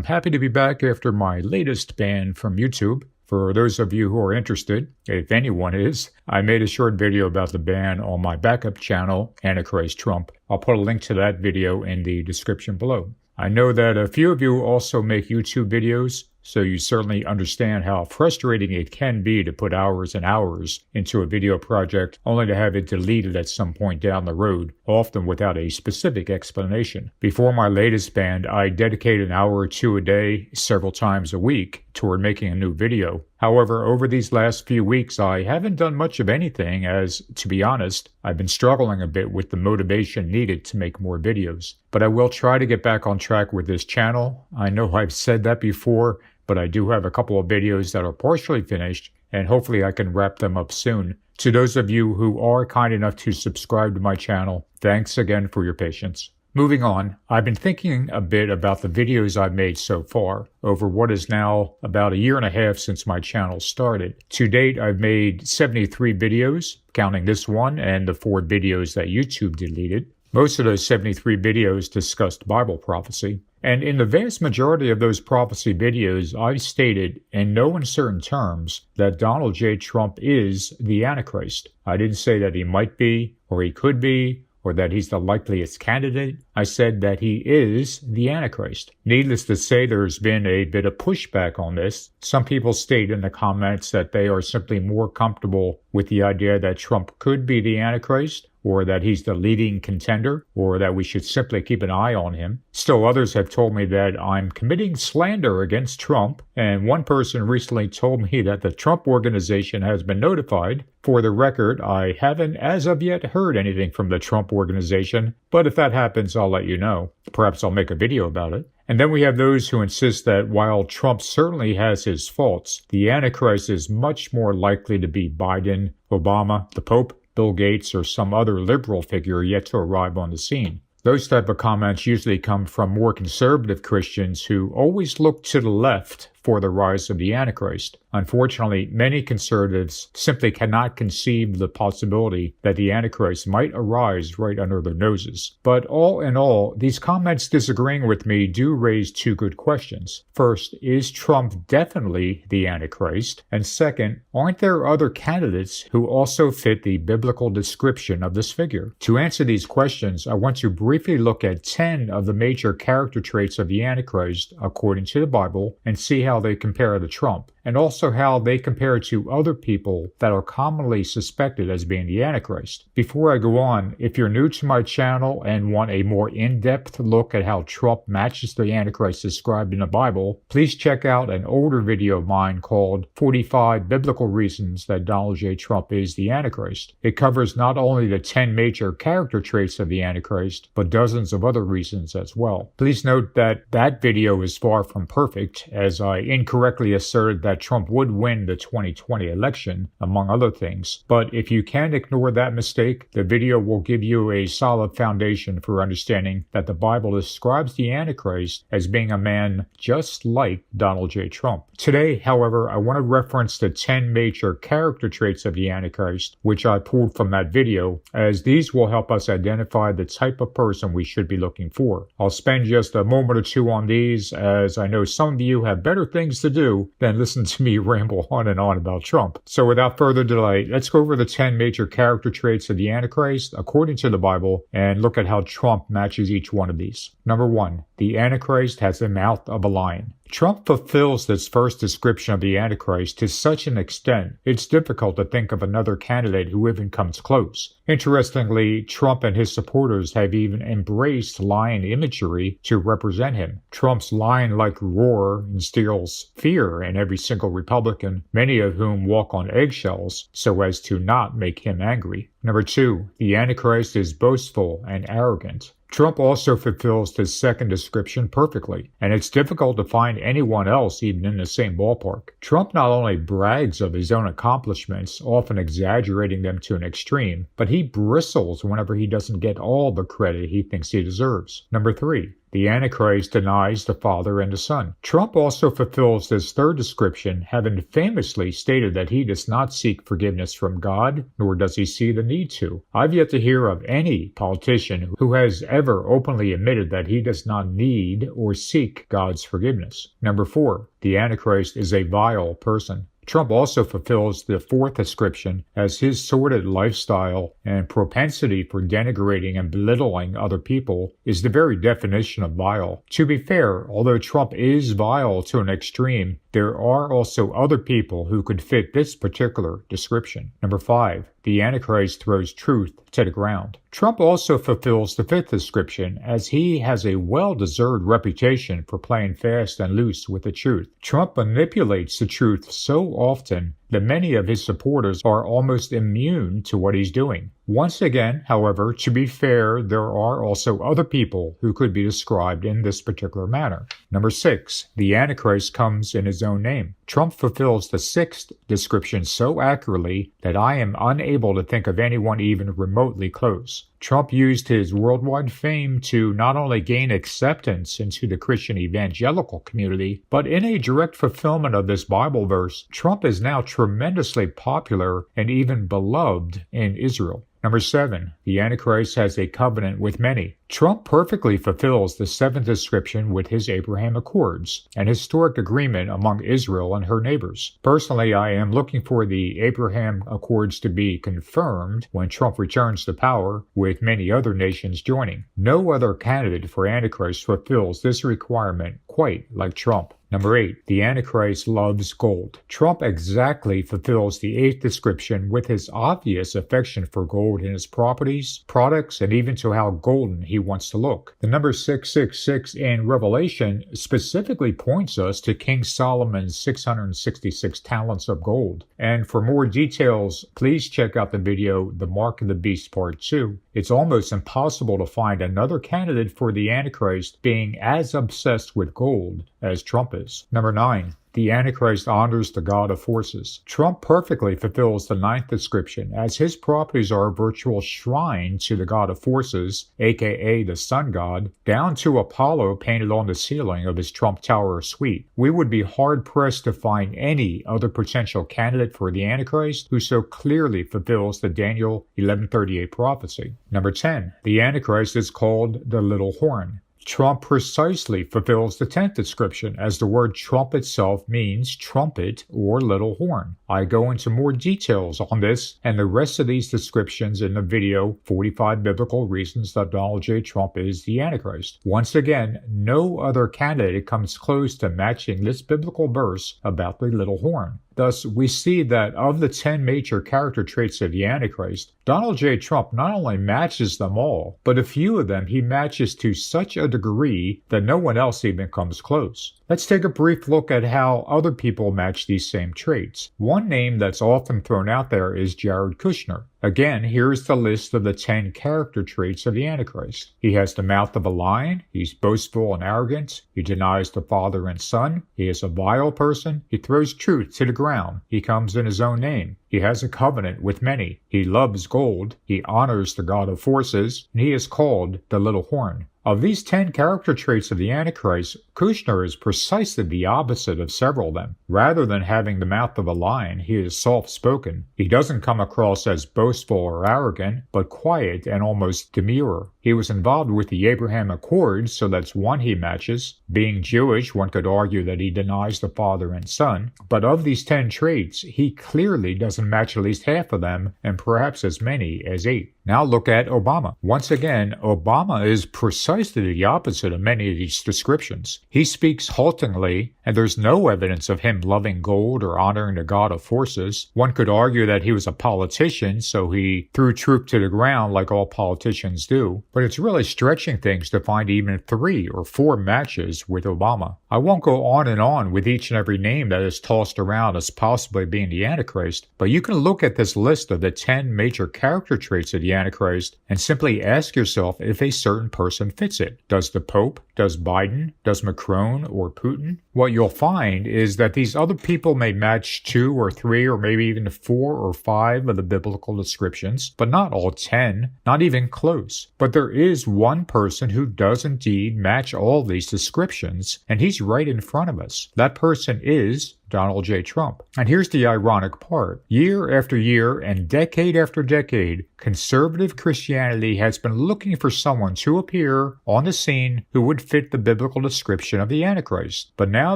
I'm happy to be back after my latest ban from YouTube. For those of you who are interested, if anyone is, I made a short video about the ban on my backup channel, Antichrist Trump. I'll put a link to that video in the description below. I know that a few of you also make YouTube videos, so you certainly understand how frustrating it can be to put hours and hours into a video project only to have it deleted at some point down the road, often without a specific explanation. Before my latest ban, I dedicated an hour or two a day, several times a week, toward making a new video. However, over these last few weeks, I haven't done much of anything as, to be honest, I've been struggling a bit with the motivation needed to make more videos. But I will try to get back on track with this channel. I know I've said that before, but I do have a couple of videos that are partially finished, and hopefully I can wrap them up soon. To those of you who are kind enough to subscribe to my channel, thanks again for your patience. Moving on, I've been thinking a bit about the videos I've made so far, over what is now about a year and a half since my channel started. To date, I've made 73 videos, counting this one and the 4 videos that YouTube deleted. Most of those 73 videos discussed Bible prophecy. And in the vast majority of those prophecy videos, I've stated, in no uncertain terms, that Donald J. Trump is the Antichrist. I didn't say that he might be, or he could be, or that he's the likeliest candidate. I said that he is the Antichrist. Needless to say, there's been a bit of pushback on this. Some people state in the comments that they are simply more comfortable with the idea that Trump could be the Antichrist, or that he's the leading contender, or that we should simply keep an eye on him. Still, others have told me that I'm committing slander against Trump, and one person recently told me that the Trump Organization has been notified. For the record, I haven't as of yet heard anything from the Trump Organization, but if that happens, I'll let you know. Perhaps I'll make a video about it. And then we have those who insist that while Trump certainly has his faults, the Antichrist is much more likely to be Biden, Obama, the Pope, Bill Gates, or some other liberal figure yet to arrive on the scene. Those type of comments usually come from more conservative Christians who always look to the left for the rise of the Antichrist. Unfortunately, many conservatives simply cannot conceive the possibility that the Antichrist might arise right under their noses. But all in all, these comments disagreeing with me do raise 2 good questions. First, is Trump definitely the Antichrist? And second, aren't there other candidates who also fit the biblical description of this figure? To answer these questions, I want to briefly look at 10 of the major character traits of the Antichrist according to the Bible and see how they compare to Trump, and also how they compare to other people that are commonly suspected as being the Antichrist. Before I go on, if you're new to my channel and want a more in-depth look at how Trump matches the Antichrist described in the Bible, please check out an older video of mine called 45 Biblical Reasons That Donald J. Trump is the Antichrist. It covers not only the 10 major character traits of the Antichrist, but dozens of other reasons as well. Please note that that video is far from perfect, as I incorrectly asserted that Trump would win the 2020 election, among other things. But if you can ignore that mistake, the video will give you a solid foundation for understanding that the Bible describes the Antichrist as being a man just like Donald J. Trump. Today, however, I want to reference the 10 major character traits of the Antichrist, which I pulled from that video, as these will help us identify the type of person we should be looking for. I'll spend just a moment or two on these, as I know some of you have better things to do than listen to me ramble on and on about Trump. So without further delay, let's go over the 10 major character traits of the Antichrist according to the Bible and look at how Trump matches each one of these. Number 1, the Antichrist has the mouth of a lion. Trump fulfills this first description of the Antichrist to such an extent, it's difficult to think of another candidate who even comes close. Interestingly, Trump and his supporters have even embraced lion imagery to represent him. Trump's lion-like roar instills fear in every single Republican, many of whom walk on eggshells so as to not make him angry. Number 2, the Antichrist is boastful and arrogant. Trump also fulfills this second description perfectly, and it's difficult to find anyone else even in the same ballpark. Trump not only brags of his own accomplishments, often exaggerating them to an extreme, but he bristles whenever he doesn't get all the credit he thinks he deserves. Number 3, the Antichrist denies the Father and the Son. Trump also fulfills this third description, having famously stated that he does not seek forgiveness from God, nor does he see the need to. I've yet to hear of any politician who has ever openly admitted that he does not need or seek God's forgiveness. Number 4, the Antichrist is a vile person. Trump also fulfills the fourth description, as his sordid lifestyle and propensity for denigrating and belittling other people is the very definition of vile. To be fair, although Trump is vile to an extreme, there are also other people who could fit this particular description. Number 5, the Antichrist throws truth to the ground. Trump also fulfills the fifth description, as he has a well-deserved reputation for playing fast and loose with the truth. Trump manipulates the truth so often that many of his supporters are almost immune to what he's doing. Once again, however, to be fair, there are also other people who could be described in this particular manner. Number 6, the Antichrist comes in his own name. Trump fulfills the sixth description so accurately that I am unable to think of anyone even remotely close. Trump used his worldwide fame to not only gain acceptance into the Christian evangelical community, but in a direct fulfillment of this Bible verse, Trump is now tremendously popular and even beloved in Israel. Number 7, the Antichrist has a covenant with many. Trump perfectly fulfills the seventh description with his Abraham Accords, an historic agreement among Israel and her neighbors. Personally, I am looking for the Abraham Accords to be confirmed when Trump returns to power, with many other nations joining. No other candidate for Antichrist fulfills this requirement quite like Trump. Number 8, the Antichrist loves gold. Trump exactly fulfills the eighth description with his obvious affection for gold in his properties, products, and even to how golden he wants to look. The number 666 in Revelation specifically points us to King Solomon's 666 talents of gold. And for more details, please check out the video, The Mark of the Beast Part 2. It's almost impossible to find another candidate for the Antichrist being as obsessed with gold as Trump is. Number 9, the Antichrist honors the God of forces. Trump perfectly fulfills the ninth description, as his properties are a virtual shrine to the God of forces, aka the sun god, down to Apollo painted on the ceiling of his Trump Tower suite. We would be hard-pressed to find any other potential candidate for the Antichrist who so clearly fulfills the Daniel 11:38 prophecy. Number 10, the Antichrist is called the Little Horn. Trump precisely fulfills the 10th description, as the word Trump itself means trumpet or little horn. I go into more details on this and the rest of these descriptions in the video, 45 Biblical Reasons that Donald J. Trump is the Antichrist. Once again, no other candidate comes close to matching this biblical verse about the little horn. Thus, we see that of the 10 major character traits of the Antichrist, Donald J. Trump not only matches them all, but a few of them he matches to such a degree that no one else even comes close. Let's take a brief look at how other people match these same traits. One name that's often thrown out there is Jared Kushner. Again, here's the list of the 10 character traits of the Antichrist. He has the mouth of a lion, he's boastful and arrogant, he denies the Father and Son, he is a vile person, he throws truth to the ground, he comes in his own name, he has a covenant with many, he loves gold, he honors the God of forces, and he is called the Little Horn. Of these 10 character traits of the Antichrist, Kushner is precisely the opposite of several of them. Rather than having the mouth of a lion, he is soft-spoken. He doesn't come across as boastful or arrogant, but quiet and almost demure. He was involved with the Abraham Accords, so that's one he matches. Being Jewish, one could argue that he denies the Father and Son. But of these 10 traits, he clearly doesn't match at least half of them, and perhaps as many as 8. Now look at Obama. Once again, Obama is precisely the opposite of many of these descriptions. He speaks haltingly, and there's no evidence of him loving gold or honoring the God of forces. One could argue that he was a politician, so he threw truth to the ground like all politicians do. But it's really stretching things to find even 3 or 4 matches with Obama. I won't go on and on with each and every name that is tossed around as possibly being the Antichrist, but you can look at this list of the 10 major character traits of the the Antichrist and simply ask yourself if a certain person fits it. Does the Pope? Does Biden? Does Macron or Putin? What you'll find is that these other people may match 2 or 3 or maybe even 4 or 5 of the biblical descriptions, but not all 10, not even close. But there is one person who does indeed match all these descriptions, and he's right in front of us. That person is Donald J. Trump. And here's the ironic part. Year after year and decade after decade, conservative Christianity has been looking for someone to appear on the scene who would fit the biblical description of the Antichrist. But now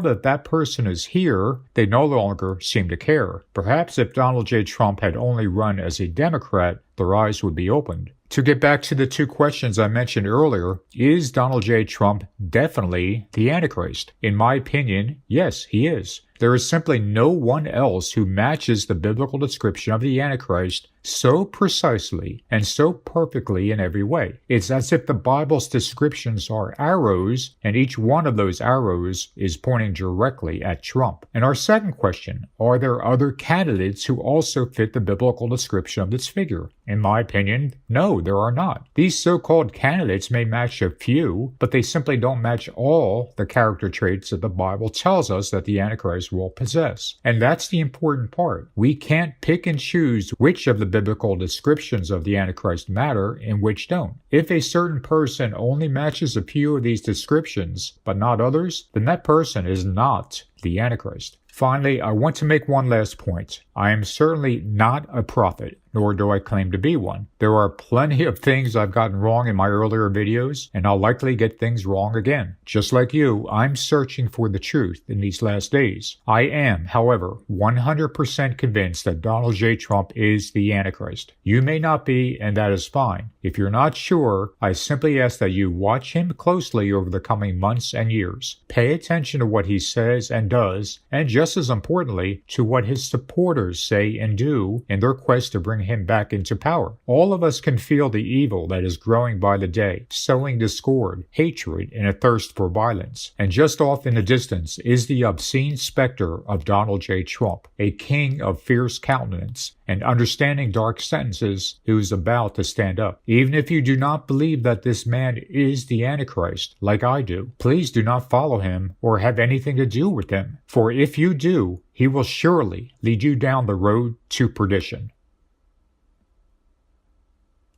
that that person is here, they no longer seem to care. Perhaps if Donald J. Trump had only run as a Democrat, their eyes would be opened. To get back to the 2 questions I mentioned earlier, is Donald J. Trump definitely the Antichrist? In my opinion, yes, he is. There is simply no one else who matches the biblical description of the Antichrist so precisely and so perfectly in every way. It's as if the Bible's descriptions are arrows, and each one of those arrows is pointing directly at Trump. And our second question, are there other candidates who also fit the biblical description of this figure? In my opinion, no, there are not. These so-called candidates may match a few, but they simply don't match all the character traits that the Bible tells us that the Antichrist will possess. And that's the important part. We can't pick and choose which of the biblical descriptions of the Antichrist matter and which don't. If a certain person only matches a few of these descriptions, but not others, then that person is not the Antichrist. Finally, I want to make one last point. I am certainly not a prophet, nor do I claim to be one. There are plenty of things I've gotten wrong in my earlier videos, and I'll likely get things wrong again. Just like you, I'm searching for the truth in these last days. I am, however, 100% convinced that Donald J. Trump is the Antichrist. You may not be, and that is fine. If you're not sure, I simply ask that you watch him closely over the coming months and years. Pay attention to what he says and does, and just as importantly, to what his supporters say and do in their quest to bring him back into power. All of us can feel the evil that is growing by the day, sowing discord, hatred, and a thirst for violence. And just off in the distance is the obscene specter of Donald J. Trump, a king of fierce countenance and understanding dark sentences, who is about to stand up. Even if you do not believe that this man is the Antichrist, like I do, please do not follow him or have anything to do with him. For if you do, he will surely lead you down the road to perdition.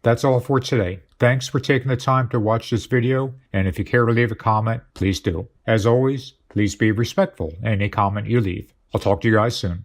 That's all for today. Thanks for taking the time to watch this video, and if you care to leave a comment, please do. As always, please be respectful in any comment you leave. I'll talk to you guys soon.